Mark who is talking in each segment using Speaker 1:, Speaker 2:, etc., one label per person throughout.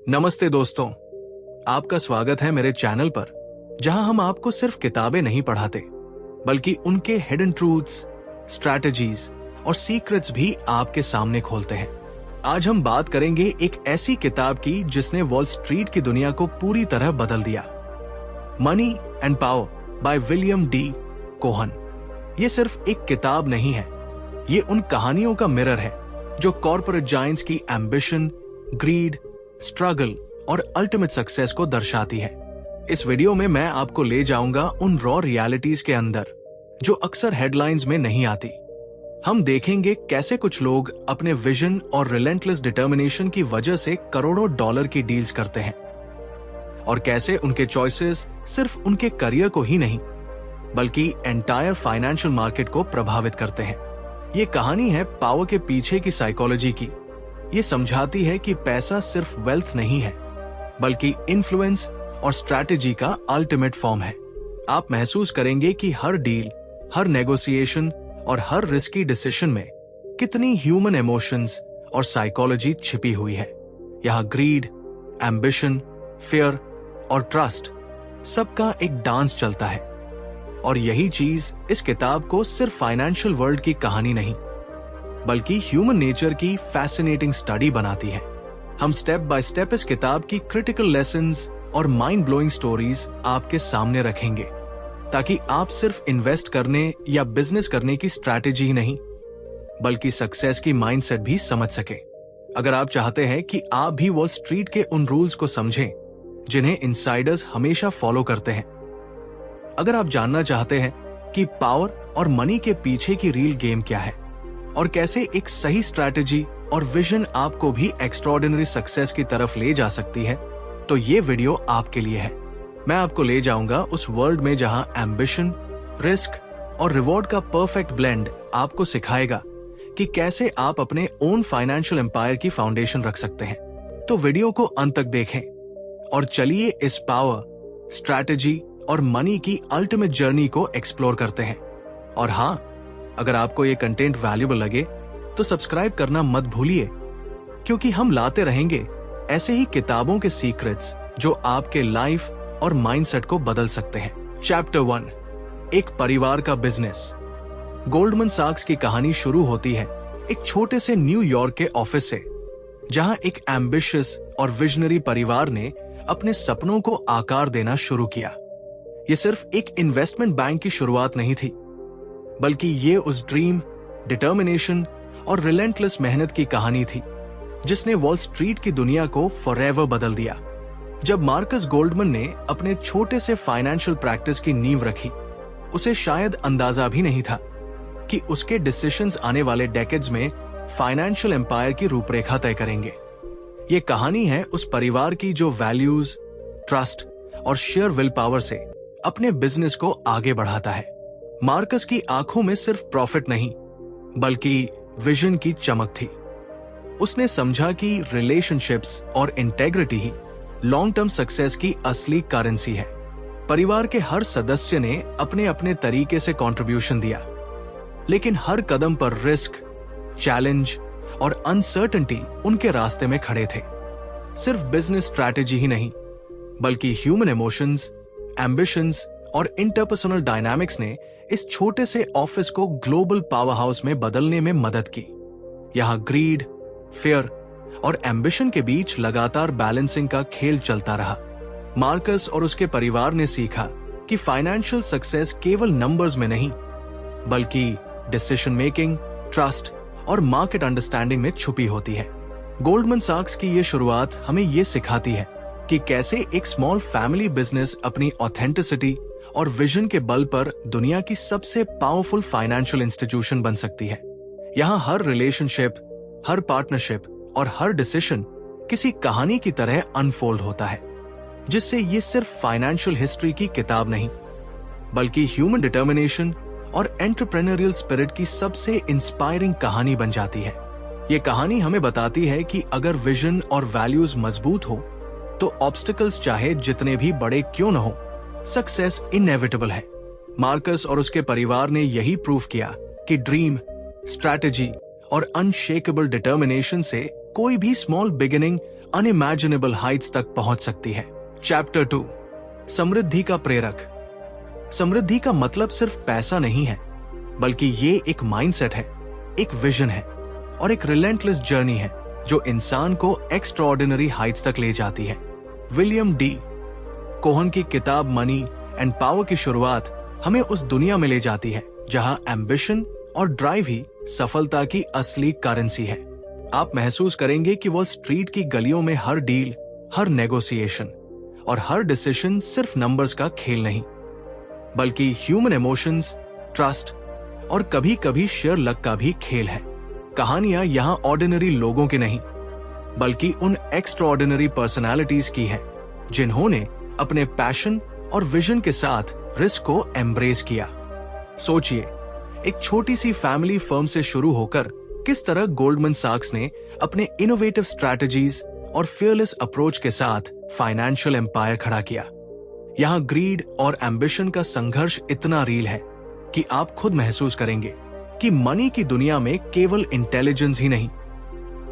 Speaker 1: नमस्ते दोस्तों, आपका स्वागत है मेरे चैनल पर, जहां हम आपको सिर्फ किताबें नहीं पढ़ाते, बल्कि उनके हिडन ट्रूथ्स, स्ट्रैटेजीज और सीक्रेट्स भी आपके सामने खोलते हैं। आज हम बात करेंगे एक ऐसी किताब की जिसने वॉल स्ट्रीट की दुनिया को पूरी तरह बदल दिया। Money and power by William D Cohan. ये सिर्फ एक किताब नहीं है, ये उन कहानियों का मिरर है जो कॉर्पोरेट जायंट्स की एम्बिशन, ग्रीड, स्ट्रगल और अल्टीमेट सक्सेस को दर्शाती है। इस वीडियो में मैं आपको ले जाऊंगा उन रॉ रियलिटीज के अंदर जो अक्सर हेडलाइंस में नहीं आती। हम देखेंगे कैसे कुछ लोग अपने विजन और रिलेंटलेस डिटर्मिनेशन की वजह से करोड़ों डॉलर की डील्स करते हैं, और कैसे उनके चॉइसेस सिर्फ उनके करियर को ही नहीं बल्कि एंटायर फाइनेंशियल मार्केट को प्रभावित करते हैं। ये कहानी है पावर के पीछे की साइकोलॉजी की। ये समझाती है कि पैसा सिर्फ वेल्थ नहीं है, बल्कि इन्फ्लुएंस और स्ट्रैटेजी का अल्टीमेट फॉर्म है। आप महसूस करेंगे कि हर डील, हर नेगोशिएशन और हर रिस्की डिसीजन में कितनी ह्यूमन इमोशंस और साइकोलॉजी छिपी हुई है। यहाँ ग्रीड, एम्बिशन, फियर और ट्रस्ट सबका एक डांस चलता है। और यही चीज इस किताब को सिर्फ फाइनेंशियल वर्ल्ड की कहानी नहीं, बल्कि ह्यूमन नेचर की फैसिनेटिंग स्टडी बनाती है। हम स्टेप बाय स्टेप इस किताब की क्रिटिकल लेसन्स और माइंड ब्लोइंग स्टोरीज आपके सामने रखेंगे, ताकि आप सिर्फ इन्वेस्ट करने या बिजनेस करने की स्ट्रैटेजी नहीं, बल्कि सक्सेस की माइंडसेट भी समझ सके। अगर आप चाहते हैं कि आप भी वॉल स्ट्रीट के उन रूल्स को समझें जिन्हें इनसाइडर्स हमेशा फॉलो करते हैं, अगर आप जानना चाहते हैं कि पावर और मनी के पीछे की रियल गेम क्या है और कैसे एक सही स्ट्रैटेजी और विजन आपको भी एक्स्ट्राऑर्डिनरी सक्सेस की तरफ ले जा सकती है, तो ये वीडियो आपके लिए है। मैं आपको ले जाऊंगा उस वर्ल्ड में जहां एम्बिशन, रिस्क और रिवॉर्ड का परफेक्ट ब्लेंड आपको सिखाएगा कि कैसे आप अपने ओन फाइनेंशियल एम्पायर की फाउंडेशन रख सकते हैं। तो वीडियो को अंत तक देखें और चलिए इस पावर, स्ट्रैटेजी और मनी की अल्टीमेट जर्नी को एक्सप्लोर करते हैं। और हाँ, अगर आपको ये कंटेंट वैल्यूएबल लगे तो सब्सक्राइब करना मत भूलिए, क्योंकि हम लाते रहेंगे ऐसे ही किताबों के सीक्रेट्स जो आपके लाइफ और माइंडसेट को बदल सकते हैं। चैप्टर 1, एक परिवार का बिजनेस। गोल्डमैन सैक्स की कहानी शुरू होती है एक छोटे से न्यूयॉर्क के ऑफिस से, जहां एक एम्बिशियस और विजनरी परिवार ने अपने सपनों को आकार देना शुरू किया। ये सिर्फ एक इन्वेस्टमेंट बैंक की शुरुआत नहीं थी, बल्कि ये उस ड्रीम, डिटर्मिनेशन और रिलेंटलेस मेहनत की कहानी थी जिसने वॉल स्ट्रीट की दुनिया को फॉरएवर बदल दिया। जब मार्कस गोल्डमैन ने अपने छोटे से फाइनेंशियल प्रैक्टिस की नींव रखी, उसे शायद अंदाजा भी नहीं था कि उसके डिसीजंस आने वाले डेकेड्स में फाइनेंशियल एम्पायर की रूपरेखा तय करेंगे। ये कहानी है उस परिवार की जो वैल्यूज, ट्रस्ट और शेयर विल पावर से अपने बिजनेस को आगे बढ़ाता है। मार्कस की आंखों में सिर्फ प्रॉफिट नहीं, बल्कि विजन की चमक थी। उसने समझा कि रिलेशनशिप्स और इंटेग्रिटी ही लॉन्ग टर्म सक्सेस की असली करेंसी है। परिवार के हर सदस्य ने अपने अपने तरीके से कंट्रीब्यूशन दिया, लेकिन हर कदम पर रिस्क, चैलेंज और अनसर्टेनिटी उनके रास्ते में खड़े थे। सिर्फ बिजनेस स्ट्रैटेजी ही नहीं, बल्कि ह्यूमन इमोशंस, एम्बिशंस और इंटरपर्सनल डायनामिक्स ने इस छोटे से ऑफिस को ग्लोबल पावर हाउस में बदलने में मदद की। यहाँ ग्रीड, फियर और एम्बिशन के बीच लगातार बैलेंसिंग का खेल चलता रहा। मार्कस और उसके परिवार ने सीखा कि फाइनेंशियल सक्सेस केवल नंबर्स में नहीं, बल्कि डिसीजन मेकिंग, ट्रस्ट और मार्केट अंडरस्टैंडिंग में छुपी होती है। गोल्डमैन सैक्स की ये शुरुआत हमें ये सिखाती है कि कैसे एक स्मॉल फैमिली बिजनेस अपनी ऑथेंटिसिटी और विजन के बल पर दुनिया की सबसे पावरफुल फाइनेंशियल इंस्टीट्यूशन बन सकती है। यहाँ हर रिलेशनशिप, हर पार्टनरशिप और हर डिसीजन किसी कहानी की तरह अनफोल्ड होता है, जिससे ये सिर्फ फाइनेंशियल हिस्ट्री की किताब नहीं, बल्कि ह्यूमन डिटर्मिनेशन और एंटरप्रेन्योरियल स्पिरिट की सबसे इंस्पायरिंग कहानी बन जाती है। ये कहानी हमें बताती है कि अगर विजन और वैल्यूज मजबूत हो तो ऑब्स्टिकल्स चाहे जितने भी बड़े क्यों न हो, सक्सेस इनएविटेबल है। मार्कस और उसके परिवार ने यही प्रूव किया कि ड्रीम, स्ट्रैटेजी और अनशेकेबल डिटर्मिनेशन से कोई भी स्मॉल बिगिनिंग अनइमेजिनेबल हाइट्स तक पहुंच सकती है। चैप्टर 2, समृद्धि का प्रेरक। समृद्धि का मतलब सिर्फ पैसा नहीं है, बल्कि ये एक माइंडसेट है, एक विजन है और एक रिलेंटलेस जर्नी है जो इंसान को एक्स्ट्राऑर्डिनरी हाइट्स तक ले जाती है। विलियम डी कोहन की किताब मनी एंड पावर की शुरुआत हमें उस दुनिया में ले जाती है जहां एम्बिशन और ड्राइव ही सफलता की असली करेंसी है। आप महसूस करेंगे कि वॉल स्ट्रीट की गलियों में हर डील, हर नेगोशिएशन और हर डिसीजन सिर्फ नंबर्स का खेल नहीं, बल्कि ह्यूमन इमोशंस, ट्रस्ट और कभी कभी शेयर लक का भी खेल है। कहानियां यहाँ ऑर्डिनरी लोगों की नहीं, बल्कि उन एक्स्ट्राऑर्डिनरी पर्सनालिटीज की है जिन्होंने अपने पैशन और विजन के साथ रिस्क को एम्ब्रेस किया। सोचिए, एक छोटी सी फैमिली फर्म से शुरू होकर किस तरह गोल्डमैन सैक्स ने अपने इनोवेटिव स्ट्रैटेजीज और फियरलेस अप्रोच के साथ फाइनेंशियल एम्पायर खड़ा किया। यहाँ ग्रीड और एम्बिशन का संघर्ष इतना रियल है कि आप खुद महसूस करेंगे कि मनी की दुनिया में केवल इंटेलिजेंस ही नहीं,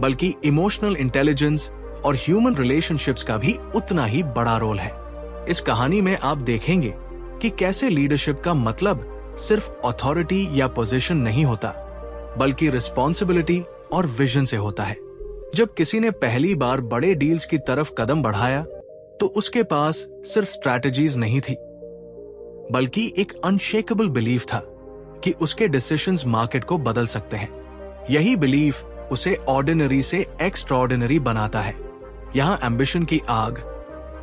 Speaker 1: बल्कि इमोशनल इंटेलिजेंस और ह्यूमन रिलेशनशिप्स का भी उतना ही बड़ा रोल है। इस कहानी में आप देखेंगे कि कैसे लीडरशिप का मतलब सिर्फ अथॉरिटी या पोजीशन नहीं होता, बल्कि रिस्पॉन्सिबिलिटी और विजन से होता है। जब किसी ने पहली बार बड़े डील्स की तरफ कदम बढ़ाया तो उसके पास सिर्फ स्ट्रैटेजीज नहीं थी, बल्कि एक अनशेकेबल बिलीफ था कि उसके डिसीजंस मार्केट को बदल सकते हैं। यही बिलीफ उसे ऑर्डिनरी से एक्स्ट्राऑर्डिनरी बनाता है। यहाँ एम्बिशन की आग,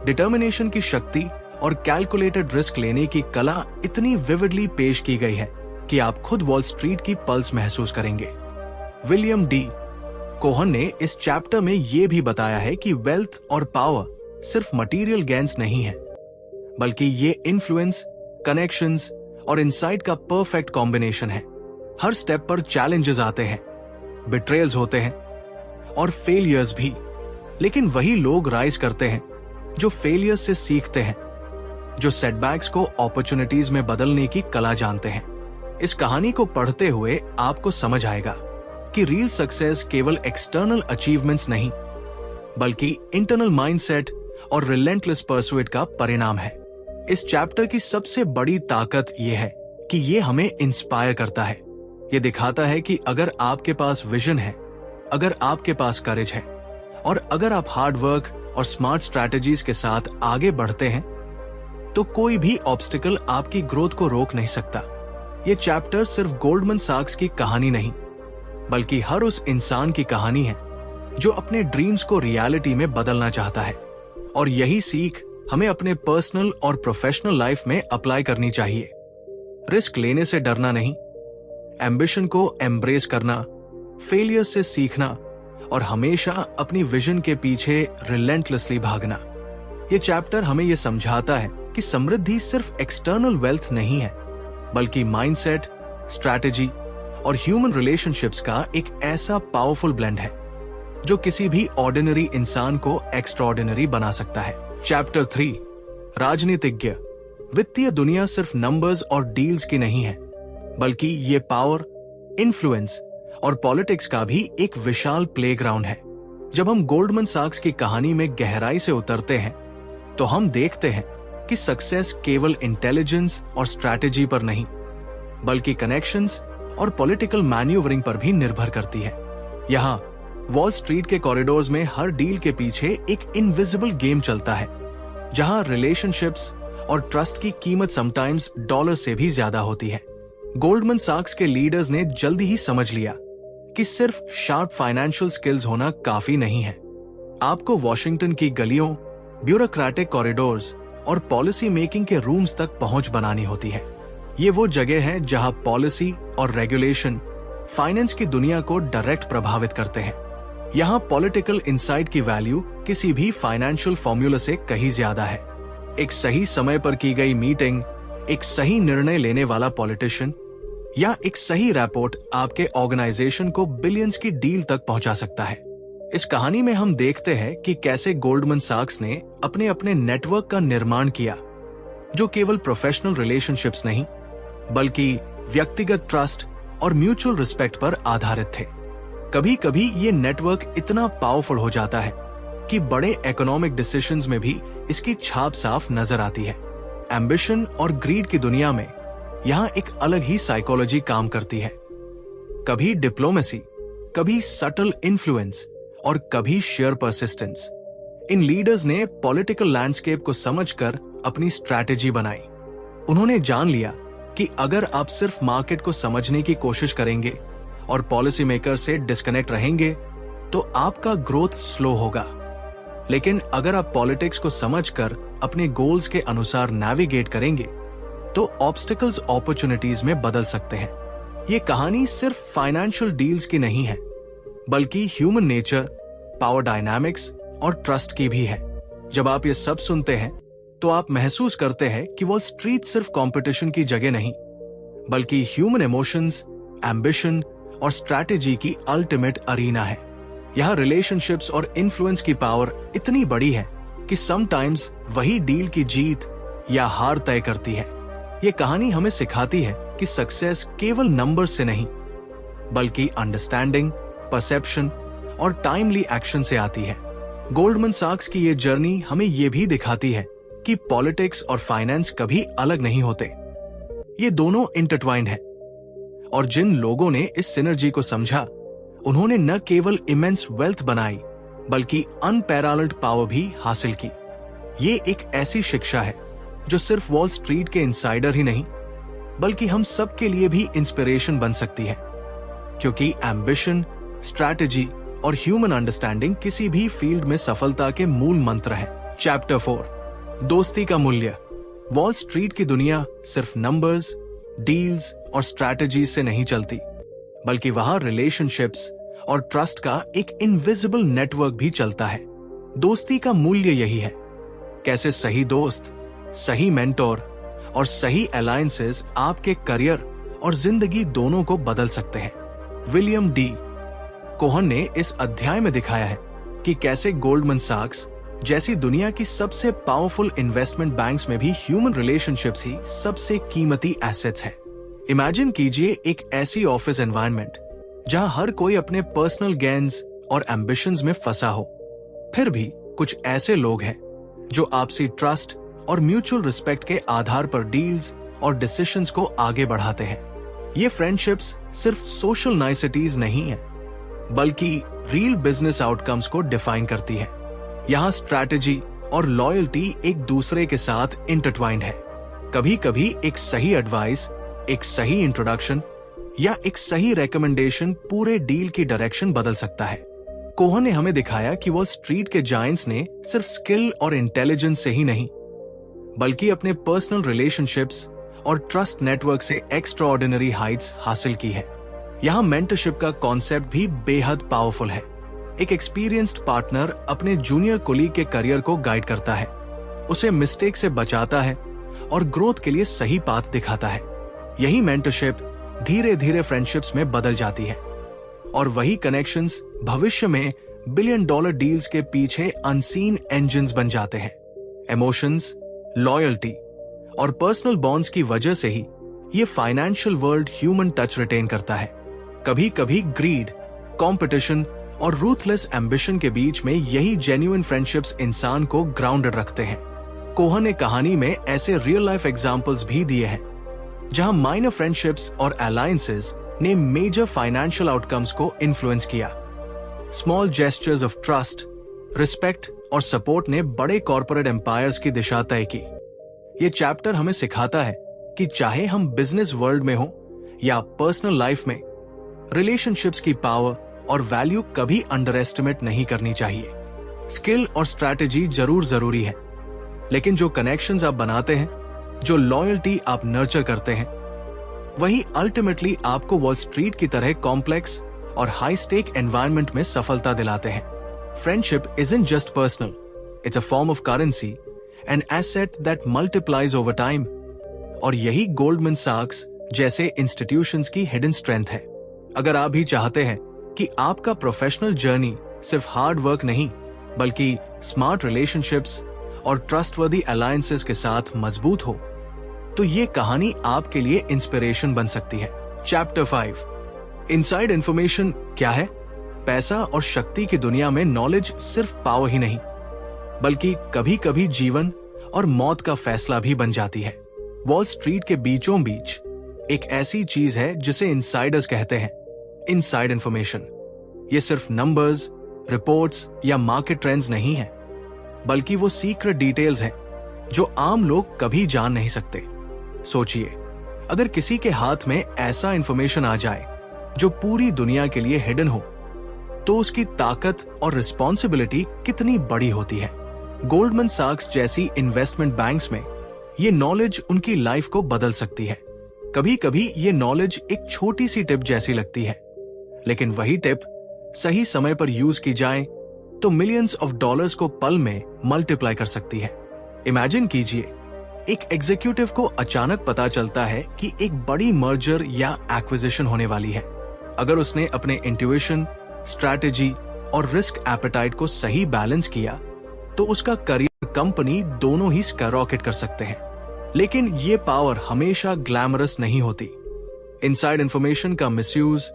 Speaker 1: डिटर्मिनेशन की शक्ति और कैलकुलेटेड रिस्क लेने की कला इतनी विविडली पेश की गई है कि आप खुद वॉल स्ट्रीट की पल्स महसूस करेंगे। विलियम डी कोहन ने इस चैप्टर में यह भी बताया है कि वेल्थ और पावर सिर्फ मटेरियल गेन्स नहीं है, बल्कि ये इन्फ्लुएंस, कनेक्शंस और इनसाइट का परफेक्ट कॉम्बिनेशन है। हर स्टेप पर चैलेंजेस आते हैं, बिट्रेयल्स होते हैं और फेलियर्स भी, लेकिन वही लोग राइज करते हैं जो फेलियर्स से सीखते हैं, जो सेटबैक्स को अपॉर्चुनिटीज में बदलने की कला जानते हैं। इस कहानी को पढ़ते हुए आपको समझ आएगा कि रियल सक्सेस केवल एक्सटर्नल अचीवमेंट्स नहीं, बल्कि इंटरनल माइंडसेट और रिलेंटलेस परसुएट का परिणाम है। इस चैप्टर की सबसे बड़ी ताकत यह है कि यह हमें इंस्पायर करता है। यह दिखाता है कि अगर आपके पास विजन है, अगर आपके पास करेज है और अगर आप हार्ड वर्क और स्मार्ट स्ट्रैटेजीज के साथ आगे बढ़ते हैं, तो कोई भी ऑब्स्टिकल आपकी ग्रोथ को रोक नहीं सकता। यह चैप्टर सिर्फ गोल्डमैन सैक्स की कहानी नहीं, बल्कि हर उस इंसान की कहानी है जो अपने ड्रीम्स को रियलिटी में बदलना चाहता है। और यही सीख हमें अपने पर्सनल और प्रोफेशनल लाइफ में अप्लाई करनी चाहिए। रिस्क लेने से डरना नहीं, एम्बिशन को एम्ब्रेस करना, फेलियर से सीखना और हमेशा अपनी विजन के पीछे रिलेंटलेसली भागना। ये चैप्टर हमें यह समझाता है कि समृद्धि सिर्फ एक्सटर्नल वेल्थ नहीं है, बल्कि माइंडसेट, स्ट्रैटेजी और ह्यूमन रिलेशनशिप्स का एक ऐसा पावरफुल ब्लेंड है जो किसी भी ऑर्डिनरी इंसान को एक्स्ट्राऑर्डिनरी बना सकता है। चैप्टर 3, राजनीतिज्ञ। वित्तीय दुनिया सिर्फ नंबर्स और डील्स की नहीं है, बल्कि ये पावर, इन्फ्लुएंस और पॉलिटिक्स का भी एक विशाल प्लेग्राउंड है। जब हम गोल्डमैन सैक्स की कहानी में गहराई से उतरते हैं तो हम देखते हैं कि सक्सेस केवल इंटेलिजेंस और स्ट्रैटेजी पर नहीं, बल्कि कनेक्शंस और पॉलिटिकल मैन्यूवरिंग पर भी निर्भर करती है। यहाँ वॉल स्ट्रीट के कॉरिडोर्स में हर डील के पीछे एक इनविजिबल गेम चलता है, जहां रिलेशनशिप्स और ट्रस्ट की कीमत समटाइम्स डॉलर से भी ज्यादा होती है। गोल्डमैन सैक्स के लीडर्स ने जल्दी ही समझ लिया कि सिर्फ शार्प फाइनेंशियल स्किल्स होना काफी नहीं है। आपको वॉशिंगटन की गलियों, ब्यूरोक्रेटिक कॉरिडोर्स और पॉलिसी मेकिंग के रूम्स तक पहुंच बनानी होती है। ये वो जगह है जहां पॉलिसी और रेगुलेशन फाइनेंस की दुनिया को डायरेक्ट प्रभावित करते हैं। यहाँ पॉलिटिकल इंसाइट की वैल्यू किसी भी फाइनेंशियल फॉर्मूला से कहीं ज्यादा है। एक सही समय पर की गई मीटिंग, एक सही निर्णय लेने वाला पॉलिटिशियन या एक सही रिपोर्ट आपके ऑर्गेनाइजेशन को बिलियंस की डील तक पहुंचा सकता है। इस कहानी में हम देखते हैं कि कैसे गोल्डमैन सैक्स ने अपने अपने नेटवर्क का निर्माण किया, जो केवल प्रोफेशनल रिलेशनशिप्स नहीं, बल्कि व्यक्तिगत ट्रस्ट और म्यूचुअल रिस्पेक्ट पर आधारित थे। कभी कभी ये नेटवर्क इतना पावरफुल हो जाता है कि बड़े इकोनॉमिक डिसीजंस में भी इसकी छाप साफ नजर आती है। एम्बिशन और ग्रीड की दुनिया में यहां एक अलग ही साइकोलॉजी काम करती है। कभी डिप्लोमेसी, कभी सटल इन्फ्लुएंस और कभी शेयर परसिस्टेंस। इन लीडर्स ने पॉलिटिकल लैंडस्केप को समझकर अपनी स्ट्रैटेजी बनाई। उन्होंने जान लिया कि अगर आप सिर्फ मार्केट को समझने की कोशिश करेंगे और पॉलिसी मेकर से डिस्कनेक्ट रहेंगे तो आपका ग्रोथ स्लो होगा। लेकिन अगर आप पॉलिटिक्स को समझकर अपने गोल्स के अनुसार नेविगेट करेंगे तो ऑब्स्टिकल्स अपॉर्चुनिटीज में बदल सकते हैं। ये कहानी सिर्फ फाइनेंशियल डील्स की नहीं है, बल्कि ह्यूमन नेचर, पावर डायनामिक्स और ट्रस्ट की भी है। जब आप ये सब सुनते हैं तो आप महसूस करते हैं कि वॉल स्ट्रीट सिर्फ कंपटीशन की जगह नहीं, बल्कि ह्यूमन इमोशंस, एम्बिशन और स्ट्रैटेजी की अल्टीमेट अरीना है। यहाँ रिलेशनशिप्स और इन्फ्लुएंस की पावर इतनी बड़ी है कि समटाइम्स वही डील की जीत या हार तय करती है। ये कहानी हमें सिखाती है कि सक्सेस केवल नंबर्स से नहीं, बल्कि अंडरस्टैंडिंग, परसेप्शन और टाइमली एक्शन से आती है। गोल्डमैन सैक्स की ये जर्नी हमें ये भी दिखाती है कि पॉलिटिक्स और फाइनेंस कभी अलग नहीं होते। ये दोनों इंटरट्वाइंड हैं, और जिन लोगों ने इस सिनर्जी को समझा, उन्होंने न केवल इमेंस वेल्थ बनाई, बल्कि अनपैरालल्ड पावर भी हासिल की। ये एक ऐसी शिक्षा है जो सिर्फ वॉल स्ट्रीट के इनसाइडर ही नहीं, बल्कि हम सब के लिए भी इंस्पिरेशन बन सकती है, क्योंकि एम्बिशन, स्ट्रैटेजी और ह्यूमन अंडरस्टैंडिंग किसी भी फील्ड में सफलता के मूल मंत्र है। चैप्टर 4, दोस्ती का मूल्य। वॉल स्ट्रीट की दुनिया सिर्फ नंबर्स, डील्स और स्ट्रैटेजी से नहीं चलती, बल्कि वहां रिलेशनशिप्स और ट्रस्ट का एक इनविजिबल नेटवर्क भी चलता है। दोस्ती का मूल्य यही है, कैसे सही दोस्त, सही मेंटोर और सही अलायंसेस आपके करियर और जिंदगी दोनों को बदल सकते हैं। विलियम डी कोहन ने इस अध्याय में दिखाया है कि कैसे गोल्डमैन सैक्स जैसी दुनिया की सबसे पावरफुल इन्वेस्टमेंट बैंक्स में भी ह्यूमन रिलेशनशिप्स ही सबसे कीमती एसेट्स हैं। इमेजिन कीजिए एक ऐसी ऑफिस एनवायरनमेंट जहां हर कोई अपने पर्सनल गेन्स और एम्बिशंस में फंसा हो, फिर भी कुछ ऐसे लोग हैं जो आपसी ट्रस्ट और म्यूचुअल रिस्पेक्ट के आधार पर डील्स और डिसीजंस को आगे बढ़ाते हैं। ये फ्रेंडशिप्स सिर्फ सोशल नाइसिटीज नहीं है, बल्कि रियल बिजनेस आउटकम्स को डिफाइन करती है। यहाँ स्ट्रैटेजी और लॉयल्टी एक दूसरे के साथ इंटरट्वाइंड है। कभी कभी एक सही एडवाइस, एक सही इंट्रोडक्शन या एक सही रेकमेंडेशन पूरे डील की डायरेक्शन बदल सकता है। कोहन ने हमें दिखाया कि वॉल स्ट्रीट के जायंट्स ने सिर्फ स्किल और इंटेलिजेंस से ही नहीं, बल्कि अपने पर्सनल रिलेशनशिप्स और ट्रस्ट नेटवर्क से एक्स्ट्राऑर्डिनरी हाइट्स हासिल की है। यहाँ मेंटरशिप का कॉन्सेप्ट भी बेहद पावरफुल है। एक एक्सपीरियंस्ड पार्टनर अपने जूनियर कोलीग के करियर को गाइड करता है, उसे मिस्टेक से बचाता है और ग्रोथ के लिए सही पाथ दिखाता है। यही मेंटरशिप धीरे धीरे फ्रेंडशिप्स में बदल जाती है, और वही कनेक्शंस भविष्य में $1 बिलियन डील्स के पीछे अनसीन इंजन्स बन जाते हैं। इमोशंस, लॉयल्टी और पर्सनल बॉन्ड्स की वजह से ही ये financial world human touch retain करता है। कभी कभी ग्रीड, कंपटीशन और रूथलेस एम्बिशन के बीच में यही जेन्युइन फ्रेंडशिप्स इंसान को ग्राउंडेड रखते हैं। कोहन ने कहानी में ऐसे रियल लाइफ एग्जांपल्स भी दिए हैं जहां माइनर फ्रेंडशिप्स और अलायंसेस ने मेजर फाइनेंशियल आउटकम्स को इन्फ्लुएंस किया। Small gestures of trust, respect और सपोर्ट ने बड़े कॉर्पोरेट एम्पायर्स की दिशा तय की। ये चैप्टर हमें सिखाता है कि चाहे हम बिजनेस वर्ल्ड में हो या पर्सनल लाइफ में, रिलेशनशिप्स की पावर और वैल्यू कभी अंडर एस्टिमेट नहीं करनी चाहिए। स्किल और स्ट्रैटेजी जरूर जरूरी है, लेकिन जो कनेक्शंस आप बनाते हैं, जो लॉयल्टी आप नर्चर करते हैं, वही अल्टीमेटली आपको वॉल स्ट्रीट की तरह कॉम्प्लेक्स और हाई स्टेक एनवायरनमेंट में सफलता दिलाते हैं। Friendship isn't just personal, it's a form of currency, an asset that multiplies over time. और यही गोल्डमैन सैक्स जैसे इंस्टीट्यूशंस की हिडन स्ट्रेंथ है। अगर आप भी चाहते हैं कि आपका प्रोफेशनल जर्नी सिर्फ हार्ड वर्क नहीं, बल्कि स्मार्ट रिलेशनशिप्स और ट्रस्टवर्दी अलायंसेस के साथ मजबूत हो, तो ये कहानी आपके लिए इंस्पिरेशन बन सकती है। चैप्टर 5, इनसाइड इंफॉर्मेशन क्या है? पैसा और शक्ति की दुनिया में नॉलेज सिर्फ पावर ही नहीं, बल्कि कभी कभी जीवन और मौत का फैसला भी बन जाती है। वॉल स्ट्रीट के बीचों बीच एक ऐसी चीज है जिसे इनसाइडर्स कहते हैं, इनसाइड इंफॉर्मेशन। ये सिर्फ नंबर्स, रिपोर्ट्स या मार्केट ट्रेंड्स नहीं है, बल्कि वो सीक्रेट डिटेल्स हैं जो आम लोग कभी जान नहीं सकते। सोचिए, अगर किसी के हाथ में ऐसा इंफॉर्मेशन आ जाए जो पूरी दुनिया के लिए हिडन हो, तो उसकी ताकत और रिस्पॉन्सिबिलिटी कितनी बड़ी होती है। गोल्डमैन सैक्स जैसी इन्वेस्टमेंट बैंक्स में ये नॉलेज उनकी लाइफ को बदल सकती है। कभी कभी ये नॉलेज एक छोटी सी टिप जैसी लगती है, लेकिन वही टिप सही समय पर यूज की जाए तो मिलियंस ऑफ डॉलर्स को पल में मल्टीप्लाई कर सकती है। इमेजिन कीजिए, एक एग्जीक्यूटिव को अचानक पता चलता है कि एक बड़ी मर्जर या एक्विजिशन होने वाली है। अगर उसने अपने इंट्यूशन, स्ट्रैटेजी और रिस्क एपेटाइट को सही बैलेंस किया, तो उसका करियर, कंपनी दोनों ही स्काईरॉकेट कर सकते हैं। लेकिन ये पावर हमेशा ग्लैमरस नहीं होती। इनसाइड इंफॉर्मेशन का मिसयूज,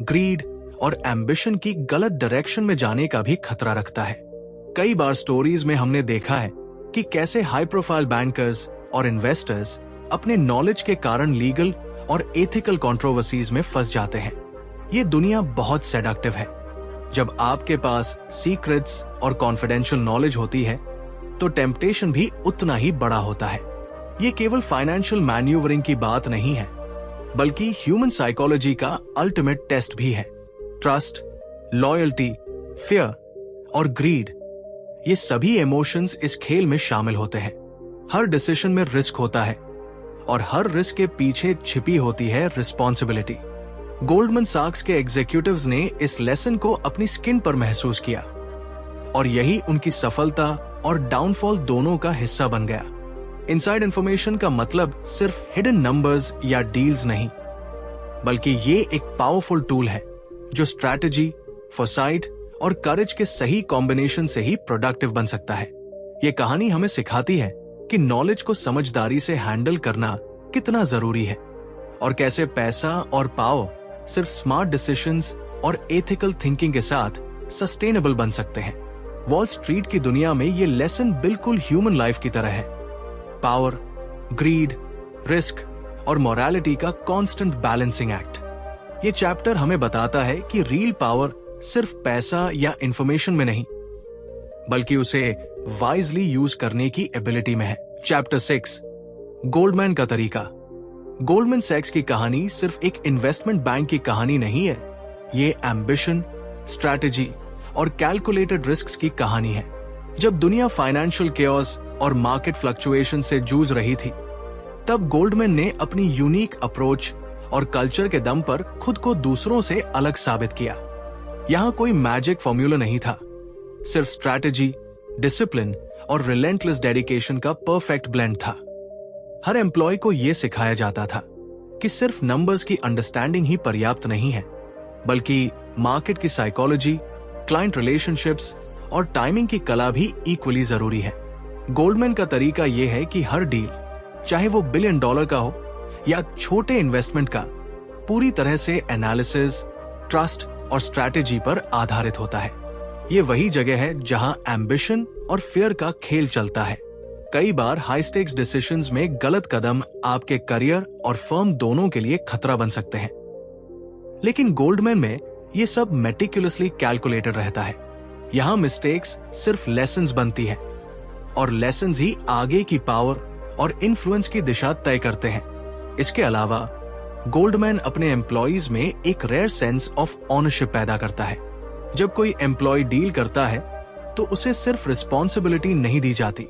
Speaker 1: ग्रीड और एम्बिशन की गलत डायरेक्शन में जाने का भी खतरा रखता है। कई बार स्टोरीज में हमने देखा है कि कैसे हाई प्रोफाइल बैंकर्स और इन्वेस्टर्स अपने नॉलेज के कारण लीगल और एथिकल कंट्रोवर्सीज में फंस जाते हैं। ये दुनिया बहुत सेडक्टिव है। जब आपके पास सीक्रेट्स और कॉन्फिडेंशियल नॉलेज होती है, तो टेम्पटेशन भी उतना ही बड़ा होता है। ये केवल फाइनेंशियल मैन्यूवरिंग की बात नहीं है, बल्कि ह्यूमन साइकोलॉजी का अल्टीमेट टेस्ट भी है। ट्रस्ट, लॉयल्टी, फियर और ग्रीड, ये सभी इमोशंस इस खेल में शामिल होते हैं। हर डिसीजन में रिस्क होता है और हर रिस्क के पीछे छिपी होती है रिस्पॉन्सिबिलिटी। गोल्डमैन सैक्स के एग्जीक्यूटिव्स ने इस लेसन को अपनी स्किन पर महसूस किया और यही उनकी सफलता और डाउनफॉल दोनों का हिस्सा बन गया। इनसाइड इंफॉर्मेशन का मतलब सिर्फ हिडन नंबर्स या डील्स नहीं, बल्कि ये एक पावरफुल टूल है जो स्ट्रैटेजी, फोरसाइट और करेज के सही कॉम्बिनेशन से ही प्रोडक्टिव बन सकता है। ये कहानी हमें सिखाती है कि नॉलेज को समझदारी से हैंडल करना कितना जरूरी है और कैसे पैसा और पावर सिर्फ स्मार्ट डिसीजंस और एथिकल थिंकिंग के साथ सस्टेनेबल बन सकते हैं। वॉल स्ट्रीट की दुनिया में ये लेसन बिल्कुल ह्यूमन लाइफ की तरह है। पावर, ग्रीड, रिस्क और मोरालिटी का कांस्टेंट बैलेंसिंग एक्ट। ये चैप्टर हमें बताता है कि रियल पावर सिर्फ पैसा या इंफॉर्मेशन में नहीं, बल्कि उसे वाइजली यूज करने की एबिलिटी में है। चैप्टर 6, गोल्डमैन का तरीका। गोल्डमैन सैक्स की कहानी सिर्फ एक इन्वेस्टमेंट बैंक की कहानी नहीं है, ये एम्बिशन, स्ट्रैटेजी और कैलकुलेटेड रिस्क्स की कहानी है। जब दुनिया फाइनेंशियल केओस और मार्केट फ्लक्चुएशन से जूझ रही थी, तब गोल्डमैन ने अपनी यूनिक अप्रोच और कल्चर के दम पर खुद को दूसरों से अलग साबित किया। यहां कोई मैजिक फॉर्मूला नहीं था, सिर्फ स्ट्रैटेजी, डिसिप्लिन और रिलेंटलेस डेडिकेशन का परफेक्ट ब्लेंड था। हर एम्प्लॉय को यह सिखाया जाता था कि सिर्फ नंबर्स की अंडरस्टैंडिंग ही पर्याप्त नहीं है, बल्कि मार्केट की साइकोलॉजी, क्लाइंट रिलेशनशिप्स और टाइमिंग की कला भी इक्वली जरूरी है। गोल्डमैन का तरीका यह है कि हर डील, चाहे वो $1 बिलियन का हो या छोटे इन्वेस्टमेंट का, पूरी तरह से एनालिसिस, ट्रस्ट और स्ट्रैटेजी पर आधारित होता है। ये वही जगह है जहां एम्बिशन और फियर का खेल चलता है। कई बार हाई स्टेक्स डिसीजंस में गलत कदम आपके करियर और फर्म दोनों के लिए खतरा बन सकते हैं, लेकिन गोल्डमैन में ये सब मेटिकुलसली कैलकुलेटेड रहता है। यहां मिस्टेक्स सिर्फ लेसन्स बनती है और लेसन्स ही आगे की पावर और इन्फ्लुएंस की दिशा तय करते हैं। इसके अलावा गोल्डमैन अपने एम्प्लॉइज में एक रेयर सेंस ऑफ ऑनरशिप पैदा करता है। जब कोई एम्प्लॉय डील करता है तो उसे सिर्फ रिस्पॉन्सिबिलिटी नहीं दी जाती,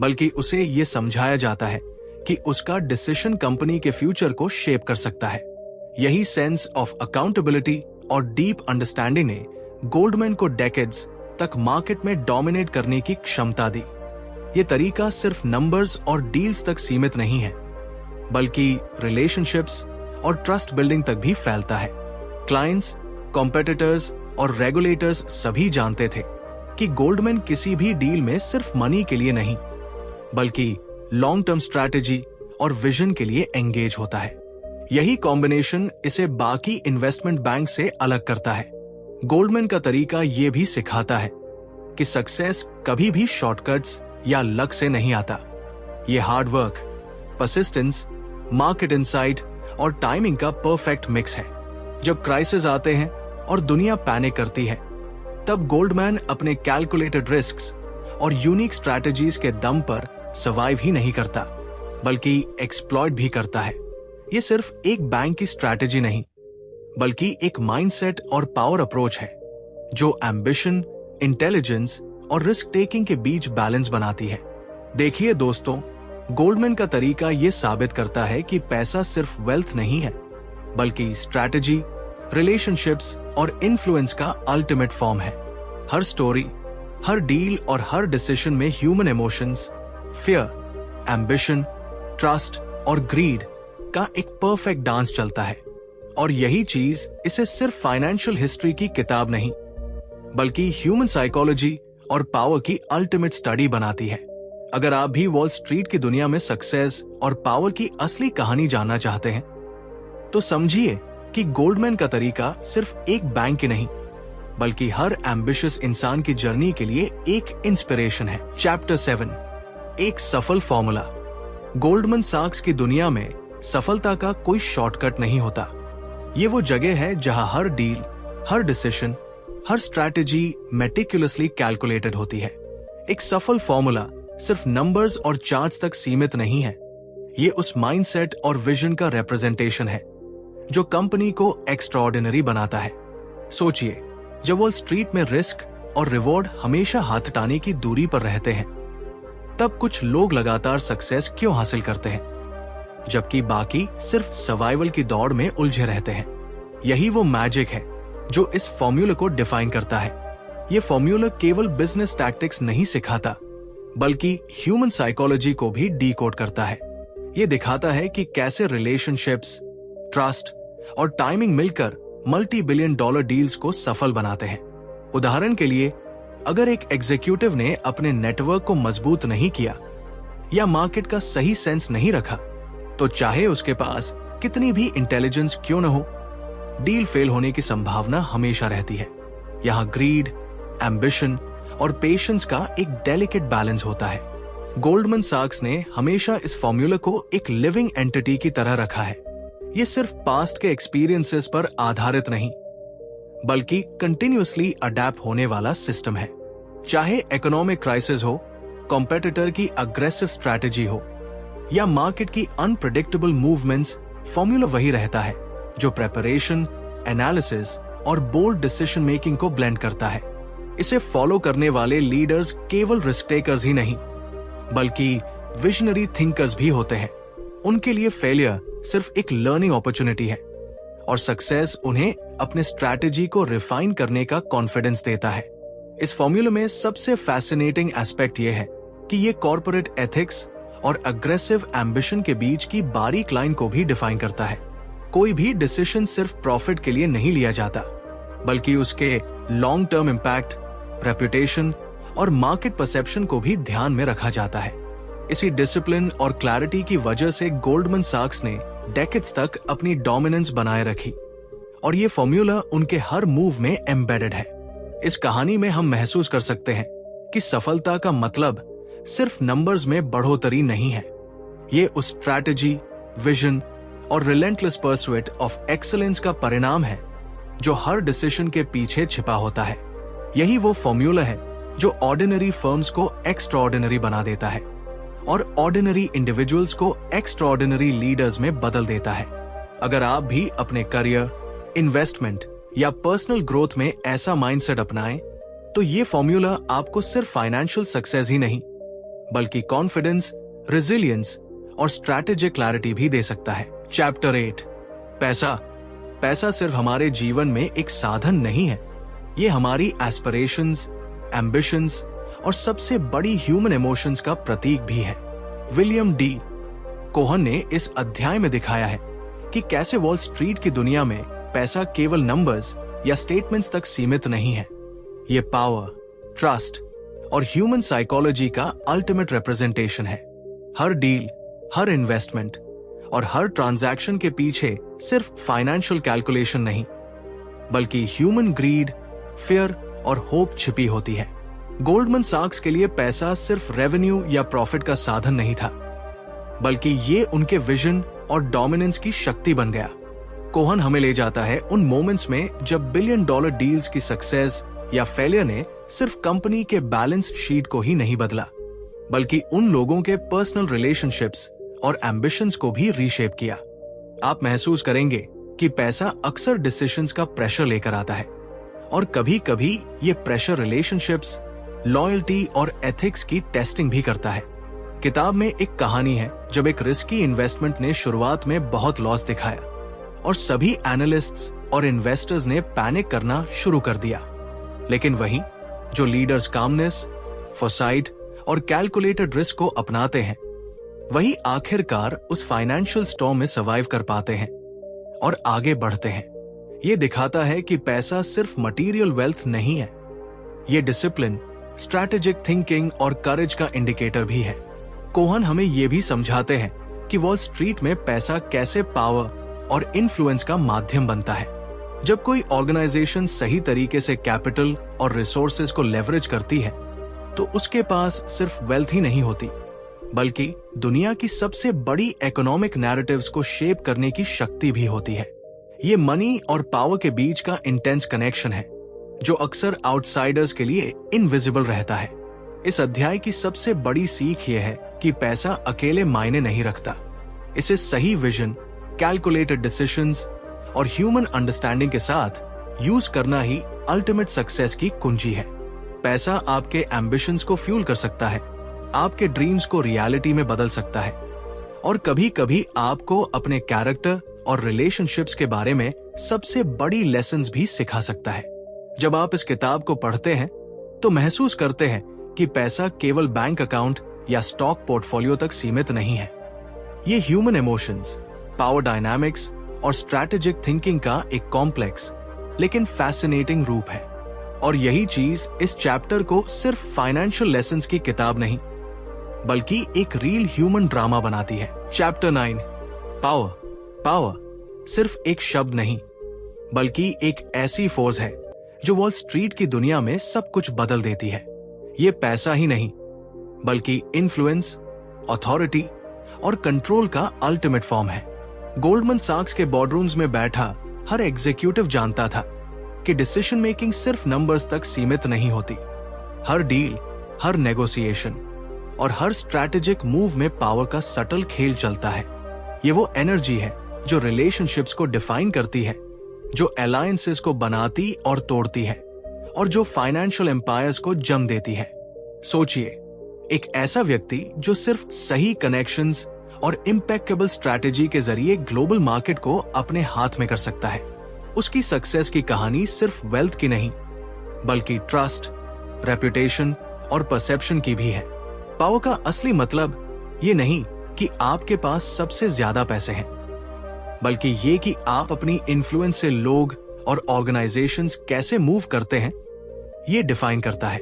Speaker 1: बल्कि उसे ये समझाया जाता है कि उसका डिसीजन कंपनी के फ्यूचर को शेप कर सकता है। यही सेंस ऑफ अकाउंटेबिलिटी और डीप अंडरस्टैंडिंग ने गोल्डमैन को डेकेड्स तक मार्केट में डोमिनेट करने की क्षमता दी। ये तरीका सिर्फ नंबर्स और डील्स तक सीमित नहीं है, बल्कि रिलेशनशिप्स और ट्रस्ट बिल्डिंग तक भी फैलता है। क्लाइंट्स, कॉम्पिटिटर्स और रेगुलेटर्स सभी जानते थे कि गोल्डमैन किसी भी डील में सिर्फ मनी के लिए नहीं, बल्कि लॉन्ग टर्म स्ट्रैटेजी और विजन के लिए एंगेज होता है। यही कॉम्बिनेशन इसे बाकी इन्वेस्टमेंट बैंक से अलग करता है। गोल्डमैन का तरीका ये भी सिखाता है कि सक्सेस कभी भी शॉर्टकट्स या लक से नहीं आता। ये hard work, persistence, market insight और टाइमिंग का परफेक्ट मिक्स है। जब क्राइसिस आते हैं और दुनिया पैनिक करती है, तब गोल्डमैन अपने कैलकुलेटेड रिस्क्स और यूनिक स्ट्रैटेजीज के दम पर सर्वाइव ही नहीं करता, बल्कि एक्सप्लॉइट भी करता है। ये सिर्फ एक बैंक की स्ट्रैटेजी नहीं, बल्कि एक माइंडसेट और पावर अप्रोच है जो एम्बिशन, इंटेलिजेंस और रिस्क टेकिंग के बीच बैलेंस बनाती है। देखिए दोस्तों, गोल्डमैन का तरीका ये साबित करता है कि पैसा सिर्फ वेल्थ नहीं है, बल्कि स्ट्रैटेजी, रिलेशनशिप्स और इन्फ्लुएंस का अल्टीमेट फॉर्म है। हर स्टोरी, हर डील और हर डिसीजन में human emotions, fear, ambition, trust और ग्रीड का एक परफेक्ट डांस चलता है। और यही चीज इसे सिर्फ फाइनेंशियल हिस्ट्री की किताब नहीं, बल्कि ह्यूमन साइकोलॉजी और पावर की अल्टीमेट स्टडी बनाती है। अगर आप भी वॉल स्ट्रीट की दुनिया में सक्सेस और पावर की असली कहानी जानना चाहते हैं, तो समझिए कि गोल्डमैन का तरीका सिर्फ एक बैंक की नहीं, बल्कि हर एम्बिशियस इंसान की जर्नी के लिए एक इंस्पिरेशन है। चैप्टर 7, एक सफल फॉर्मूला। गोल्डमैन सैक्स की दुनिया में सफलता का कोई शॉर्टकट नहीं होता। ये वो जगह है जहां हर डील, हर डिसीजन, हर स्ट्रैटेजी मेटिकुलसली कैलकुलेटेड होती है। एक सफल फॉर्मूला सिर्फ नंबर्स और चार्ट्स तक सीमित नहीं है। ये उस माइंडसेट और विजन का रिप्रेजेंटेशन है जो कंपनी को एक्स्ट्राऑर्डिनरी बनाता है। सोचिए, जब वॉल स्ट्रीट में रिस्क और रिवॉर्ड हमेशा हाथ टाने की दूरी पर रहते हैं, तब कुछ लोग लगातार सक्सेस क्यों हासिल करते हैं, जबकि बाकी सिर्फ सर्वाइवल की दौड़ में उलझे रहते हैं। यही वो मैजिक है जो इस फॉर्मूले को डिफाइन करता है। ये फॉर्मूला केवल बिजनेस टैक्टिक्स नहीं सिखाता, बल्कि ह्यूमन साइकोलॉजी को भी डीकोड करता है। ये दिखाता है कि कैसे रिलेशनशिप्स, ट्रस्ट और टाइमिंग मिलकर मल्टी बिलियन डॉलर डील्स को सफल बनाते हैं। उदाहरण के लिए, अगर एक एग्जीक्यूटिव ने अपने नेटवर्क को मजबूत नहीं किया या मार्केट का सही सेंस नहीं रखा, तो चाहे उसके पास कितनी भी इंटेलिजेंस क्यों न हो, डील फेल होने की संभावना हमेशा रहती है। यहाँ ग्रीड, एम्बिशन और पेशेंस का एक डेलिकेट बैलेंस होता है। गोल्डमैन सैक्स ने हमेशा इस फॉर्मूला को एक लिविंग एंटिटी की तरह रखा है। ये सिर्फ पास्ट के एक्सपीरियंसेस पर आधारित नहीं, बल्कि कंटिन्यूअसली अडैप्ट होने वाला सिस्टम है। चाहे इकोनॉमिक क्राइसिस हो, कॉम्पिटिटर की अग्रेसिव स्ट्रैटेजी हो या मार्केट की अनप्रेडिक्टेबल मूवमेंट्स, फॉर्मूला वही रहता है जो प्रेपरेशन, एनालिसिस और बोल्ड डिसीजन मेकिंग को ब्लेंड करता है। इसे फॉलो करने वाले लीडर्स केवल रिस्क टेकर्स ही नहीं, बल्कि विजनरी थिंकर्स भी होते हैं। उनके लिए फेलियर सिर्फ एक लर्निंग अपॉर्चुनिटी है और सक्सेस उन्हें अपने स्ट्रैटेजी को रिफाइन करने का कॉन्फिडेंस देता है। इस फॉर्मूले में सबसे फैसिनेटिंग एस्पेक्ट यह है कि ये कॉर्पोरेट एथिक्स और अग्रेसिव एम्बिशन के बीच की बारीक लाइन को भी डिफाइन करता है। कोई भी डिसीजन सिर्फ प्रॉफिट के लिए नहीं लिया जाता, बल्कि उसके लॉन्ग टर्म इम्पैक्ट, रेपुटेशन और मार्केट परसेप्शन को भी ध्यान में रखा जाता है। इसी डिसिप्लिन और क्लैरिटी की वजह से गोल्डमैन सैक्स ने डेकेड्स तक अपनी डोमिनेंस बनाए रखी और ये फॉर्मूला उनके हर मूव में एम्बेडेड है। इस कहानी में हम महसूस कर सकते हैं कि सफलता का मतलब सिर्फ नंबर्स में बढ़ोतरी नहीं है। ये उस स्ट्रैटेजी, विजन और रिलेंटलेस परस्यूट ऑफ एक्सीलेंस का परिणाम है जो हर डिसीजन के पीछे छिपा होता है। यही वो फॉर्मूला है जो ऑर्डिनरी फर्म्स को एक्स्ट्राऑर्डिनरी बना देता है और ऑर्डिनरी इंडिविजुअल्स को एक्स्ट्राऑर्डिनरी लीडर्स में बदल देता है। अगर आप भी अपने करियर, इन्वेस्टमेंट या पर्सनल ग्रोथ में ऐसा माइंडसेट अपनाएं, तो ये फॉर्मूला आपको सिर्फ फाइनेंशियल सक्सेस ही नहीं, बल्कि कॉन्फिडेंस, रेजिलियंस और स्ट्रैटेजिक क्लैरिटी भी दे सकता है। चैप्टर 8, पैसा सिर्फ हमारे जीवन में एक साधन नहीं है, ये हमारी एस्पिरेशंस, एम्बिशंस और सबसे बड़ी ह्यूमन इमोशंस का प्रतीक भी है। विलियम डी कोहन ने इस अध्याय में दिखाया है कि कैसे वॉल स्ट्रीट की दुनिया में पैसा केवल नंबर्स या स्टेटमेंट्स तक सीमित नहीं है। ये पावर, ट्रस्ट और ह्यूमन साइकोलॉजी का अल्टीमेट रिप्रेजेंटेशन है। हर डील, हर इन्वेस्टमेंट और हर ट्रांजैक्शन के पीछे सिर्फ फाइनेंशियल कैलकुलेशन नहीं, बल्कि ह्यूमन ग्रीड, फियर और होप छिपी होती है। गोल्डमैन सैक्स के लिए पैसा सिर्फ रेवेन्यू या प्रॉफिट का साधन नहीं था, बल्कि ये उनके विजन और डोमिनेंस की शक्ति बन गया। कोहन हमें ले जाता है उन मोमेंट्स में जब $1 बिलियन डील्स की सक्सेस या फेलियर ने सिर्फ कंपनी के बैलेंस शीट को ही नहीं बदला, बल्कि उन लोगों के पर्सनल रिलेशनशिप्स और एम्बिशंस को भी रीशेप किया। आप महसूस करेंगे कि पैसा अक्सर डिसीजंस का प्रेशर लेकर आता है, और कभी कभी ये प्रेशर रिलेशनशिप्स, लॉयल्टी और एथिक्स की टेस्टिंग भी करता है। किताब में एक कहानी है जब एक रिस्की इन्वेस्टमेंट ने शुरुआत में बहुत लॉस दिखाया और सभी एनालिस्ट्स और इन्वेस्टर्स ने पैनिक करना शुरू कर दिया। लेकिन वहीं जो लीडर्स कामनेस, फोरसाइट और कैलकुलेटेड रिस्क को अपनाते हैं, वही आखिरकार उस फाइनेंशियल स्टॉर्म में सर्वाइव कर पाते हैं और आगे बढ़ते हैं। ये दिखाता है कि पैसा सिर्फ मटेरियल वेल्थ नहीं है, ये डिसिप्लिन, स्ट्रैटेजिक थिंकिंग और करेज का इंडिकेटर भी है। कोहन हमें ये भी समझाते हैं कि वॉल स्ट्रीट में पैसा कैसे पावर और इन्फ्लुएंस का माध्यम बनता है। जब कोई ऑर्गेनाइजेशन सही तरीके से कैपिटल और रिसोर्सेज को लेवरेज करती है, तो उसके पास सिर्फ वेल्थ ही नहीं होती, बल्कि दुनिया की सबसे बड़ी इकोनॉमिक नैरेटिव्स को शेप करने की शक्ति भी होती है। ये मनी और पावर के बीच का इंटेंस कनेक्शन है, जो अक्सर आउटसाइडर्स के लिए इनविजिबल रहता है। इस अध्याय की सबसे बड़ी सीख ये है कि पैसा अकेले मायने नहीं रखता। इसे सही विजन, कैलकुलेटेड डिसीजंस और ह्यूमन अंडरस्टैंडिंग के साथ यूज करना ही अल्टीमेट सक्सेस की कुंजी है। पैसा आपके एम्बिशंस को फ्यूल कर सकता है, आपके ड्रीम्स को रियलिटी में बदल सकता है, और कभी कभी आपको अपने कैरेक्टर और रिलेशनशिप्स के बारे में सबसे बड़ी लेसन्स भी सिखा सकता है। जब आप इस किताब को पढ़ते हैं तो महसूस करते हैं कि पैसा केवल बैंक अकाउंट या स्टॉक पोर्टफोलियो तक सीमित नहीं है। ये ह्यूमन इमोशंस, पावर डायनामिक्स और स्ट्रैटेजिक थिंकिंग का एक कॉम्प्लेक्स लेकिन फैसिनेटिंग रूप है। और यही चीज इस चैप्टर को सिर्फ फाइनेंशियल लेसन्स की किताब नहीं, बल्कि एक रियल ह्यूमन ड्रामा बनाती है। Chapter 9, power. पावर सिर्फ एक शब्द नहीं, बल्कि एक ऐसी फोर्स है जो वॉल स्ट्रीट की दुनिया में सब कुछ बदल देती है। ये पैसा ही नहीं, बल्कि इन्फ्लुएंस, अथॉरिटी और कंट्रोल का अल्टीमेट फॉर्म है। गोल्डमैन सैक्स के बोर्डरूम्स में बैठा हर एग्जीक्यूटिव जानता था कि डिसीजन मेकिंग सिर्फ नंबर्स तक सीमित नहीं होती। हर डील, हर नेगोशिएशन और हर स्ट्रैटेजिक मूव में पावर का सटल खेल चलता है। ये वो एनर्जी है जो रिलेशनशिप्स को डिफाइन करती है, जो अलायंसेस को बनाती और तोड़ती है, और जो फाइनेंशियल एम्पायर्स को जन्म देती है। सोचिए, एक ऐसा व्यक्ति जो सिर्फ सही कनेक्शंस और इम्पेक्केबल स्ट्रैटेजी के जरिए ग्लोबल मार्केट को अपने हाथ में कर सकता है। उसकी सक्सेस की कहानी सिर्फ वेल्थ की नहीं, बल्कि ट्रस्ट, रेपुटेशन और परसेप्शन की भी है। पावर का असली मतलब ये नहीं कि आपके पास सबसे ज्यादा पैसे हैं, बल्कि ये कि आप अपनी इन्फ्लुएंस से लोग और ऑर्गेनाइजेशंस कैसे मूव करते हैं, ये डिफाइन करता है।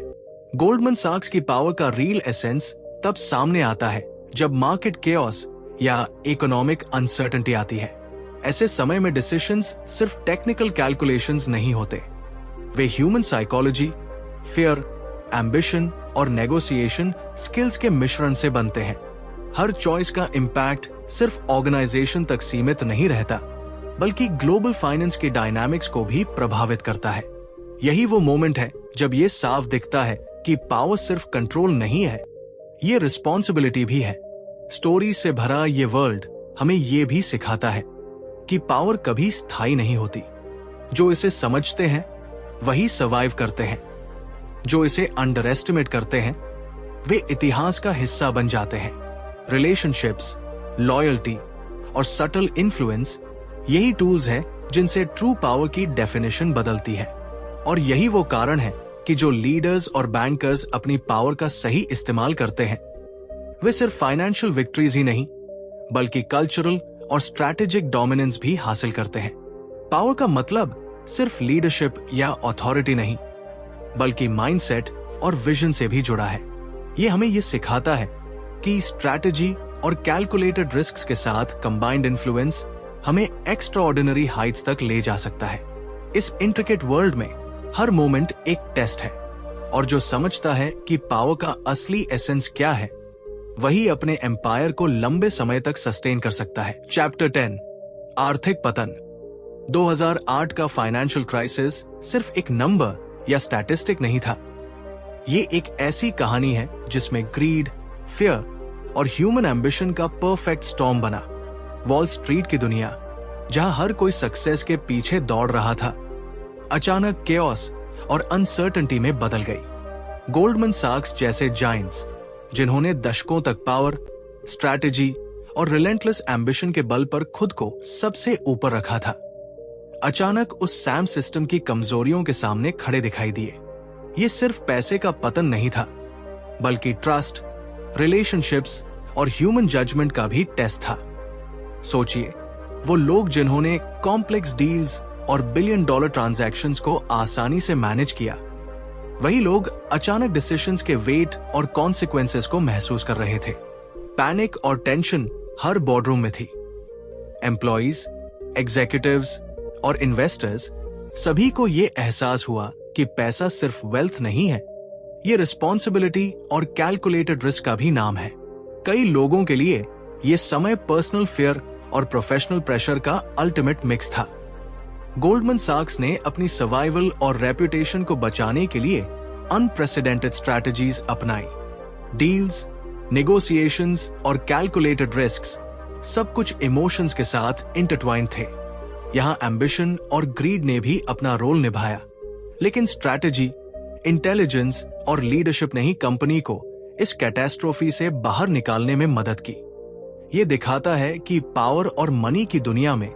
Speaker 1: गोल्डमैन सैक्स की पावर का रियल एसेंस तब सामने आता है जब मार्केट केओस या इकोनॉमिक अनसर्टेनिटी आती है। ऐसे समय में डिसीजंस सिर्फ टेक्निकल कैलकुलेशंस नहीं होते, वे ह्यूमन साइकोलॉजी, फियर, एम्बिशन और नेगोशिएशन स्किल्स के मिश्रण से बनते हैं। हर चॉइस का इम्पैक्ट सिर्फ ऑर्गेनाइजेशन तक सीमित नहीं रहता, बल्कि ग्लोबल फाइनेंस की डायनामिक्स को भी प्रभावित करता है। यही वो मोमेंट है जब ये साफ दिखता है कि पावर सिर्फ कंट्रोल नहीं है, ये रिस्पॉन्सिबिलिटी भी है। स्टोरी से भरा ये वर्ल्ड हमें ये भी सिखाता है कि पावर कभी स्थायी नहीं होती। जो इसे समझते हैं वही सर्वाइव करते हैं, जो इसे अंडर एस्टिमेट करते हैं वे इतिहास का हिस्सा बन जाते हैं। रिलेशनशिप्स, लॉयल्टी और सटल इन्फ्लुएंस यही टूल्स हैं जिनसे ट्रू पावर की डेफिनेशन बदलती है। और यही वो कारण है कि जो लीडर्स और बैंकर्स अपनी पावर का सही इस्तेमाल करते हैं, वे सिर्फ फाइनेंशियल विक्ट्रीज ही नहीं, बल्कि कल्चरल और स्ट्रैटेजिक डोमिनेंस भी हासिल करते हैं। पावर का मतलब सिर्फ लीडरशिप या अथॉरिटी नहीं, बल्कि माइंडसेट और विजन से भी जुड़ा है। ये हमें ये सिखाता है कि स्ट्रैटेजी और कैलकुलेटेड रिस्क्स के साथ कंबाइंड इन्फ्लुएंस हमें एक्स्ट्राऑर्डिनरी हाइट्स तक ले जा सकता है। इस इंट्रिकेट वर्ल्ड में हर मोमेंट एक टेस्ट है, और जो समझता है कि पावर का असली एसेंस क्या है, वही अपने एम्पायर को लंबे समय तक सस्टेन कर सकता है। चैप्टर 10, आर्थिक पतन। 2008 का फाइनेंशियल क्राइसिस सिर्फ एक नंबर या स्टैटिस्टिक नहीं था। ये एक ऐसी कहानी है जिसमें ग्रीड, फियर और ह्यूमन एम्बिशन का परफेक्ट स्टॉर्म बना। वॉल स्ट्रीट की दुनिया, जहां हर कोई सक्सेस के पीछे दौड़ रहा था, अचानक केओस और अनसर्टेनिटी में बदल गई। गोल्डमैन सैक्स जैसे जायंट्स, जिन्होंने दशकों तक पावर, स्ट्रैटेजी और रिलेंटलेस एम्बिशन के बल पर खुद को सबसे ऊपर रखा था, अचानक उस सैम सिस्टम की कमजोरियों के सामने खड़े दिखाई दिए। ये सिर्फ पैसे का पतन नहीं था, बल्कि ट्रस्ट, रिलेशनशिप्स और ह्यूमन जजमेंट का भी टेस्ट था। सोचिए, वो लोग जिन्होंने कॉम्प्लेक्स डील्स और बिलियन डॉलर ट्रांजैक्शंस को आसानी से मैनेज किया, वही लोग अचानक डिसीजंस के वेट और कॉन्सिक्वेंसेस को महसूस कर रहे थे। पैनिक और टेंशन हर बोर्डरूम में थी। एम्प्लॉइज, एग्जीक्यूटिव्स और इन्वेस्टर्स, सभी को यह एहसास हुआ कि पैसा सिर्फ वेल्थ नहीं है, ये रिस्पॉन्सिबिलिटी और कैलकुलेटेड रिस्क का भी नाम है। कई लोगों के लिए ये समय पर्सनल फियर और प्रोफेशनल प्रेशर का अल्टीमेट मिक्स था। गोल्डमैन सैक्स ने अपनी सर्वाइवल और रेपुटेशन को बचाने के लिए अनप्रेसिडेंटेड स्ट्रैटेजीज अपनाई। डील्स, नेगोशिएशंस और कैलकुलेटेड रिस्क्स, सब कुछ इमोशंस के साथ इंटरट्वाइंड थे। यहां एम्बिशन और ग्रीड ने भी अपना रोल निभाया, लेकिन स्ट्रैटेजी, इंटेलिजेंस और लीडरशिप ने ही कंपनी को इस कैटास्ट्रोफी से बाहर निकालने में मदद की। ये दिखाता है कि पावर और मनी की दुनिया में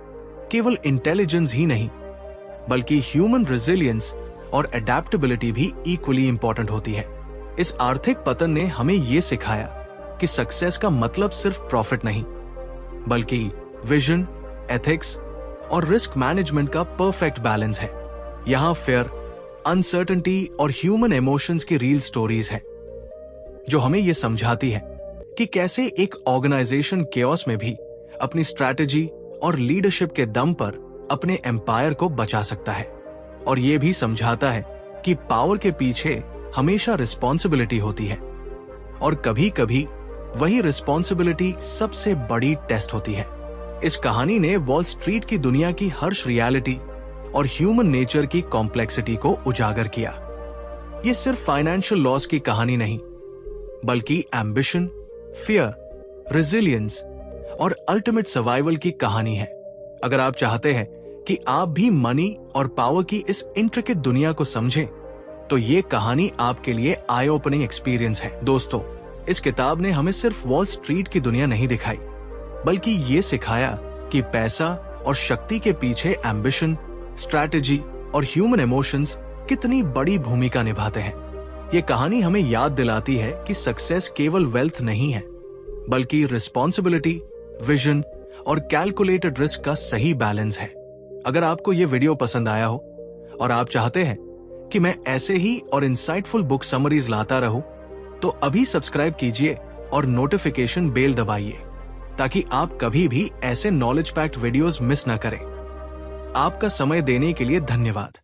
Speaker 1: केवल इंटेलिजेंस ही नहीं, बल्कि ह्यूमन रेजिलियंस और एडेप्टेबिलिटी भी इक्वली इंपॉर्टेंट होती है। इस आर्थिक पतन ने हमें यह सिखाया कि सक्सेस का मतलब सिर्फ प्रॉफिट नहीं, बल्कि विजन, एथिक्स और रिस्क मैनेजमेंट का परफेक्ट बैलेंस है। यहां फेयर, अनसर्टेनिटी और ह्यूमन इमोशंस की रियल स्टोरीज है, जो हमें यह समझाती है कि कैसे एक ऑर्गेनाइजेशन केओस में भी अपनी स्ट्रैटेजी और लीडरशिप के दम पर अपने एम्पायर को बचा सकता है। और यह भी समझाता है कि पावर के पीछे हमेशा रिस्पॉन्सिबिलिटी होती है, और कभी कभी वही रिस्पॉन्सिबिलिटी सबसे बड़ी टेस्ट होती है। इस कहानी ने वॉल स्ट्रीट की दुनिया की हर्ष रियलिटी और ह्यूमन नेचर की कॉम्प्लेक्सिटी को उजागर किया। यह सिर्फ फाइनेंशियल लॉस की कहानी नहीं, बल्कि एम्बिशन, फियर, रेजिलियंस और अल्टीमेट सर्वाइवल की कहानी है। अगर आप चाहते हैं कि आप भी मनी और पावर की इस इंट्रिकेट दुनिया को समझें, तो ये कहानी आपके लिए आई ओपनिंग एक्सपीरियंस है। दोस्तों, इस किताब ने हमें सिर्फ वॉल स्ट्रीट की दुनिया नहीं दिखाई, बल्कि ये सिखाया कि पैसा और शक्ति के पीछे एम्बिशन, स्ट्रैटेजी और ह्यूमन इमोशंस कितनी बड़ी भूमिका निभाते हैं। ये कहानी हमें याद दिलाती है कि सक्सेस केवल वेल्थ नहीं है, बल्कि रिस्पॉन्सिबिलिटी, विजन और कैलकुलेटेड रिस्क का सही बैलेंस है। अगर आपको ये वीडियो पसंद आया हो और आप चाहते हैं कि मैं ऐसे ही और इंसाइटफुल बुक समरीज लाता रहूं, तो अभी सब्सक्राइब कीजिए और नोटिफिकेशन बेल दबाइए, ताकि आप कभी भी ऐसे नॉलेज पैक्ड वीडियोस मिस ना करें। आपका समय देने के लिए धन्यवाद।